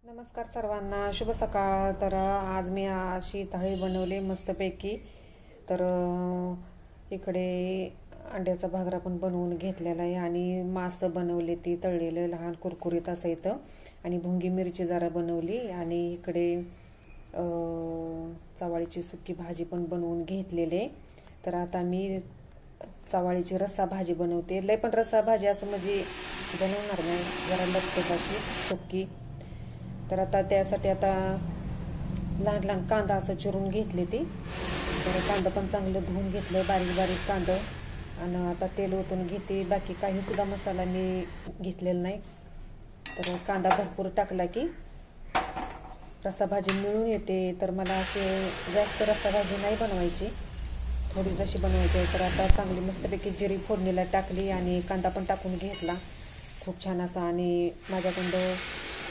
नमस्कार सर्वांना, शुभ सकाळ. तर आज मी अशी थाळी बनवली मस्तपैकी. तर इकडे अंड्याचा भागरा पण बनवून घेतलेला आहे आणि मासं बनवले ती तळलेलं लहान कुरकुरीत असं इथं, आणि भोंगी मिरची जरा बनवली, आणि इकडे चवाळीची सुकी भाजी पण बनवून घेतलेली. तर आता मी चवाळीची रस्सा भाजी बनवते. लय पण रस्सा भाजी असं म्हणजे बनवणार नाही, जरा लपटत अशी सुकी. तर आता त्यासाठी आता लहान लहान कांदा असं चिरून घेतले ती. तर कांदा पण चांगलं धुवून घेतलं, बारीक बारीक कांदा. आणि आता तेल ओतून घेते. बाकी काही सुद्धा मसाला मी घेतलेला नाही. तर कांदा भरपूर टाकला की रस्सा भाजी मिळून येते. तर मला असे जास्त रस्सा भाजी नाही बनवायची, थोडी जशी बनवायची आहे. तर आता चांगली मस्तपैकी जिरी फोडणीला टाकली आणि कांदा पण टाकून घेतला खूप छान असा. आणि माझ्याकडं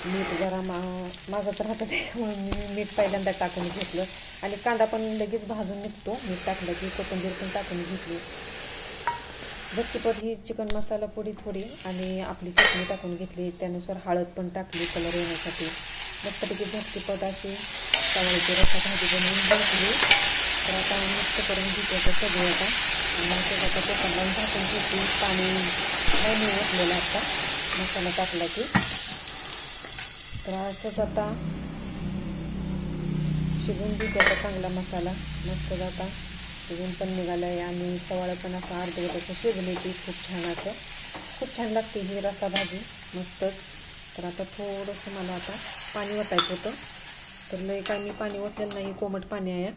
मीठ जरा मागत राहतं, त्याच्यामुळे मी मीठ पहिल्यांदा टाकून घेतलं. आणि कांदा पण लगेच भाजून निघतो मीठ टाकलं की. कोथिंबीर पण टाकून घेतली. झटकीपट ही चिकन मसाला पुडी थोडी आणि आपली चटणी टाकून घेतली. त्यानुसार हळद पण टाकली कलर येण्यासाठी. मस्तपैकी झटकीपट अशी चवाळीची रस्सा भाजी बनवून घेतली. तर आता मस्त करून घेते आता सगळं. आता कोकण लावून झाकून घेतली. पाणी नाही मी ओतलेलं आता मसाला टाकला की. तर असंच आता शिजून घेते आता चांगला मसाला. मस्त आता शिजून पण निघालं आहे आणि चवाळं पण असं अर्धवट असं शिजली ती. खूप छान असं खूप छान लागते ही रस्सा भाजी, मस्तच. तर आता थोडंसं मला आता पाणी ओतायचं होतं, तर लय काय मी पाणी ओतलेलं नाही, कोमट पाणी आहे.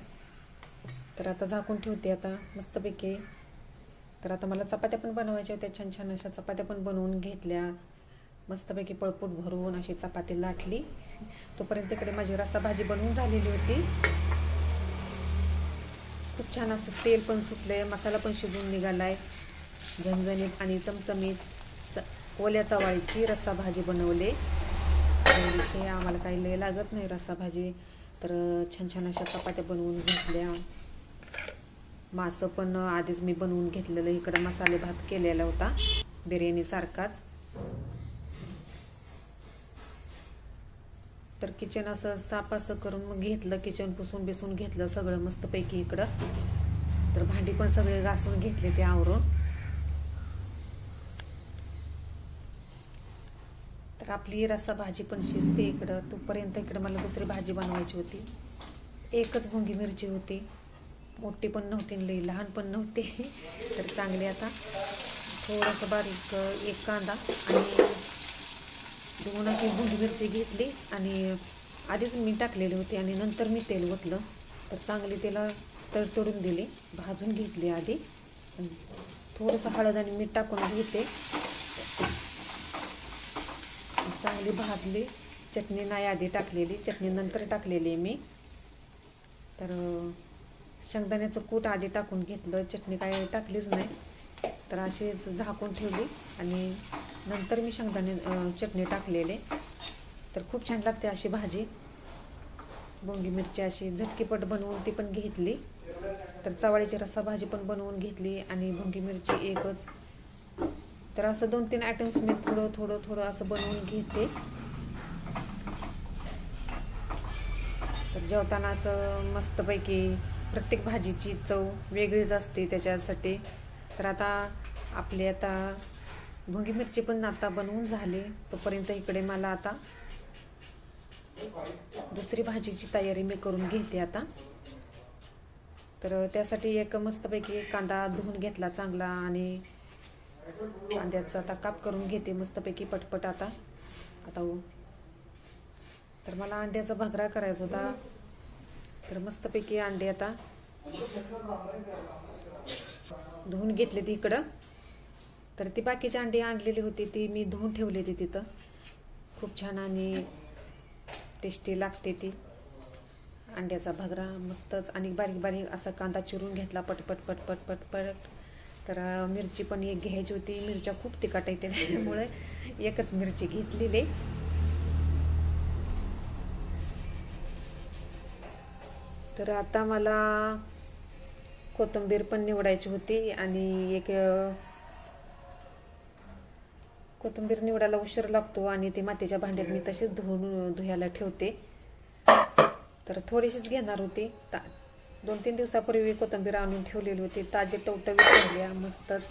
तर आता झाकून ठेवते आता मस्तपैकी. तर आता मला चपात्या पण बनवायच्या होत्या, छान छान अशा चपात्या पण बनवून घेतल्या. मस्तपैकी पळपूट भरून अशी चपाती लाटली. तोपर्यंत इकडे माझी रस्सा भाजी बनवून झालेली होती. खूप छान असं तेल पण सुटले, मसाला पण शिजून निघालाय झणझणीत आणि चमचमीत. ओल्या चवाळीची रस्सा भाजी बनवले. विषय आम्हाला काही लय लागत नाही रस्सा भाजी. तर छान छान अशा चपात्या बनवून घेतल्या. मासं पण आधीच मी बनवून घेतलेलं. इकडं मसाले भात केलेला होता बिर्याणी सारखाच. तर किचन असं साफ असं करून मग घेतलं, किचन पुसून बिसून घेतलं सगळं मस्तपैकी इकडं. तर भांडी पण सगळे घासून घेतले ते आवरून. तर आपली रस्सा भाजी पण शिजते इकडं. तोपर्यंत इकडं मला दुसरी भाजी बनवायची होती. एकच भोंगी मिरची होती, मोठी पण नव्हती लई लहान पण नव्हती. तर चांगली आता थोडंसं बारीक एक कांदा आणि 2 अशी भोंगी मिरची घेतली आणि आधीच मी टाकलेली होती आणि नंतर मी तेल ओतलं. तर चांगली त्याला तडतडून दिली, भाजून घेतली आधी. थोडंसं हळद आणि मीठ टाकून घेते. चांगली भाजली. चटणी नाही आधी टाकलेली, चटणी नंतर टाकलेली मी. तर शेंगदाण्याचं कूट आधी टाकून घेतलं, चटणी काय टाकलीच नाही. तर अशीच झाकून ठेवली आणि नंतर मी चटणी टाकलेले. तर खूप छान लागते अशी भाजी. भोंगी मिरची अशी झटकीपट बनवून ती पण घेतली. तर चवाळीची रस्सा भाजी पण बनवून घेतली आणि भोंगी मिरची एकच. तर असं 2-3 आयटम्स मी थोडं थोडं थोडं असं बनवून घेते. तर जेवताना असं मस्तपैकी प्रत्येक भाजीची चव वेगळीच असते त्याच्यासाठी. तर आता आपली आता भोंगी मिरची पण आता बनवून झाली. तोपर्यंत इकडे मला आता दुसरी भाजीची तयारी मी करून घेते आता. तर त्यासाठी एक मस्तपैकी कांदा धुवून घेतला चांगला आणि कांद्याचा आता काप करून घेते मस्तपैकी पटपट आता. तर मला अंड्याचा भागरा करायचा होता. तर मस्तपैकी अंडे आता धुवून घेतले ती इकडं. तर ती बाकीची अंडी आणलेली होती ती मी धुवून ठेवली ती तिथं. खूप छान आणि टेस्टी लागते ती अंड्याचा भागरा, मस्तच. आणि बारीक बारीक असा कांदा चिरून घेतला पटपट पटपट पटपट. तर मिरची पण एक घ्यायची होती, मिरच्या खूप तिखट येते त्याच्यामुळे एकच मिरची घेतलेली. तर आता मला कोथिंबीर पण निवडायची होती आणि एक कोथिंबीर निवडायला उशीर लागतो आणि ती मातीच्या भांड्यात मी तशीच धुयाला ठेवते. तर थोडीशीच घेणार होती. 2-3 दिवसापूर्वी कोथिंबीर आणून ठेवलेली होती, ताजी टवटवीत राहिल्या मस्तच.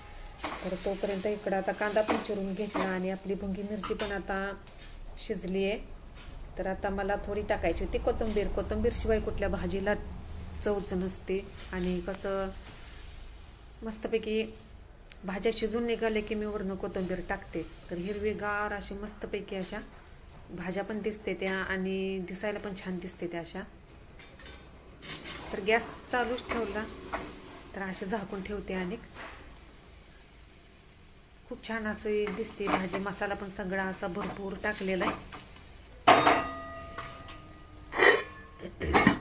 तर तोपर्यंत इकडं आता कांदा पण चिरून घेतला आणि आपली भुंगी मिरची पण आता शिजली आहे. तर आता मला थोडी टाकायची होती कोथिंबीर. कोथिंबीरशिवाय कुठल्या भाजीला चवच नसते. आणि कसं मस्तपैकी भाज्या शिजून निघाले की मी वरून कोथिंबीर टाकते. तर हिरवीगार अशी मस्तपैकी अशा भाज्या पण दिसते त्या आणि दिसायला पण छान दिसते त्या अशा. तर गॅस चालूच ठेवला. तर असे झाकून ठेवते आणि खूप छान असे दिसते भाजी. मसाला पण सगळा असा भरपूर टाकलेला आहे.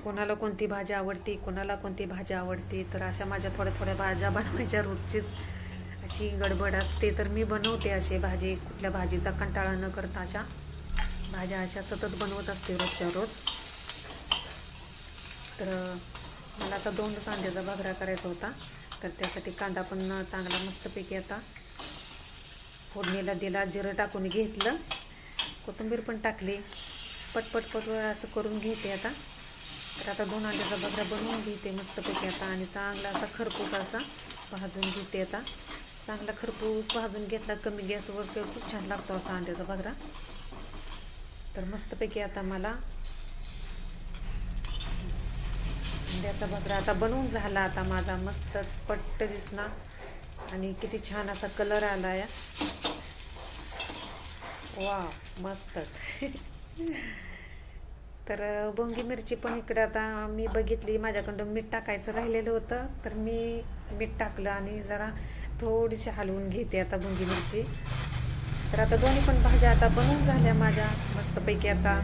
कोणाला कोणती भाजी आवडते, कोणाला कोणती भाजी आवडते. तर अशा माझ्या थोड्या थोड्या भाज्या बनवायच्या रोजचीच अशी गडबड असते. तर मी बनवते असे भाजी, कुठल्या भाजीचा कंटाळा न करता अशा भाज्या अशा सतत बनवत असते रोजच्या रोज. तर मला आता 2 कांद्याचा भगरा करायचा होता. तर त्यासाठी कांदा पण चांगला मस्तपैकी आता फोडणीला दिला, जिरं टाकून घेतलं, कोथिंबीर पण टाकली, पटपट असं करून घेते आता. तर आता 2 अंड्याचा भगरा बनवून घेते मस्तपैकी आता आणि चांगला असा खरपूस असा भाजून घेते आता. चांगला खरपूस भाजून घेतला कमी गॅसवर तर खूप छान लागतो असा अंड्याचा भगरा. तर मस्तपैकी आता मला अंड्याचा भगरा आता बनवून झाला आता माझा. मस्तच पट्ट दिसणार आणि किती छान असा कलर आला या. वा मस्तच. तर भोंगी मिरची पण इकडे आता मी बघितली, माझ्याकडं मीठ टाकायचं राहिलेलं होतं. तर मी मीठ टाकलं आणि जरा थोडीशी हलवून घेते आता भोंगी मिरची. तर आता दोन्ही पण भाज्या आता बनवून झाल्या माझ्या मस्तपैकी आता.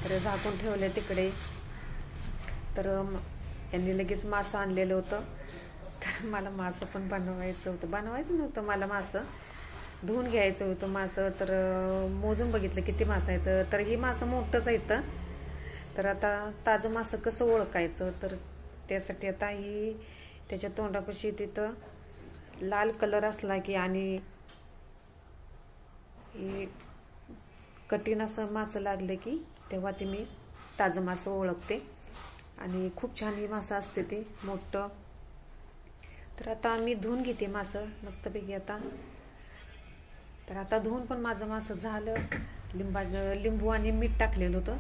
तर झाकून ठेवले तिकडे. तर यांनी लगेच मासं आणलेलं होतं. तर मला मासं पण बनवायचं नव्हतं मला, मासं धुवून घ्यायचं होतं मासं. तर मोजून बघितलं किती मासं आहेत. तर ही मासं मोठंच आहेत. तर आता ताजं मासं कसं ओळखायचं, तर त्यासाठी आता ही त्याच्या तोंडापाशी तिथं लाल कलर असला की आणि कठीण असं मासं लागलं की तेव्हा ते मी ताजं मासं ओळखते. आणि खूप छान ही मासं असते ती मोठं. तर आता मी धुवून घेते मासं मस्तपैकी आता. तर आता धुवून पण माझं मासं झालं. लिंबू आणि मीठ टाकलेलं होतं,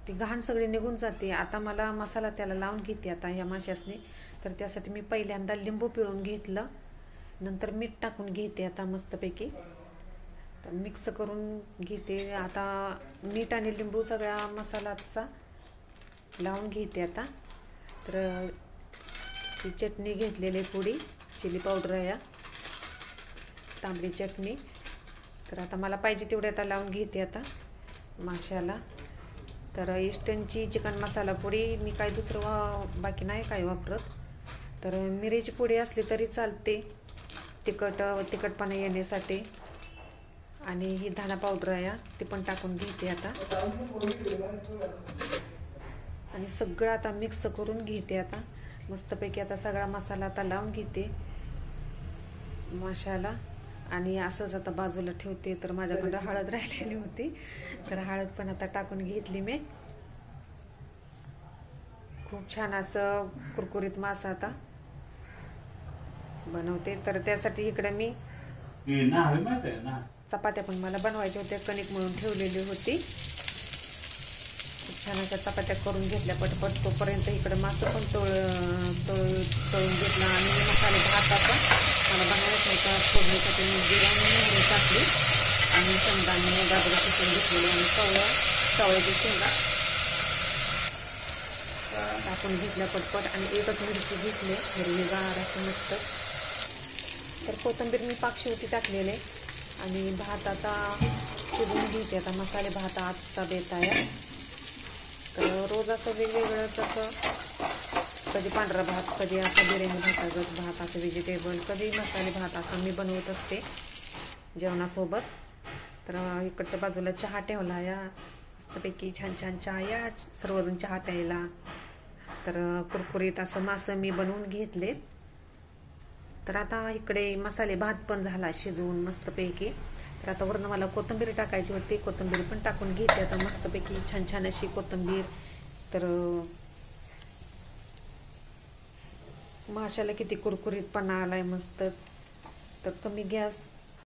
ती घाण सगळी निघून जाते. आता मला मसाला त्याला लावून घेते आता या माशासने. तर त्यासाठी मी पहिल्यांदा लिंबू पिळून घेतलं, नंतर मीठ टाकून घेते आता मस्तपैकी. तर मिक्स करून घेते आता. मीठ आणि लिंबू सगळा मसाला असा लावून घेते आता. तर ती चटणी घेतलेली पुडी, चिली पावडर आहे, तांबडी चटणी. तर आता मला पाहिजे तेवढे आता लावून घेते आता माशाला. तर इस्टनची चिकन मसाला पुडी मी काय दुसरं बाकी नाही काय वापरत. तर मिरीची पुडी असली तरी चालते तिखटपणा येण्यासाठी. आणि ही धना पावडर आहे ती पण टाकून घेते आता. आणि सगळं आता मिक्स करून घेते आता मस्तपैकी. आता सगळा मसाला आता लावून घेते माशाला आणि असंच आता बाजूला ठेवते. तर माझ्याकडं हळद राहिलेली होती, तर हळद पण आता टाकून घेतली मी. खूप छान असं कुरकुरीत मासा आता बनवते. तर त्यासाठी इकडे मी चपात्या पण मला बनवायच्या होत्या, कणिक मळून ठेवलेली होती. खूप छान अशा चपात्या करून घेतल्या पटपट. तोपर्यंत इकडे मासं पण तळून घेतला आणि मसाले भात आता मला बनवायचा होता. फोडणीसाठी मी जिरा आणि मोहरी टाकली आणि शेंगदाणे गाजरं शिजवून घेतलेली आणि चवळ्याची शेंगा टाकून घेतल्या पटपट आणि एकच मिरची घेतली हिरवीगार असं मस्त. तर कोथिंबीर मी पाकशिवती टाकलेले आणि भात आता शिजवून घेते आता. मसाले भात आजचा बेत आहे. तर रोज असं वेगवेगळंच असं, कधी पांढरा भात, कधी असं बिर्याणी भातागत भात, असं व्हेजिटेबल, कधी मसाले भात असं मी बनवत असते जेवणासोबत. तर इकडच्या बाजूला चहा ठेवला या मस्तपैकी. छान छान चहा या सर्वजण चहा प्यायला. तर कुरकुरीत असं मासं मी बनवून घेतले. तर आता इकडे मसाले भात पण झाला शिजवून मस्तपैकी. तर आता वरनं मला कोथिंबीर टाकायची होती, कोथिंबीर पण टाकून घेते आता मस्तपैकी छान छान अशी कोथिंबीर. तर माशाला किती कुरकुरीतपणा आलाय मस्तच. तर कमी गॅस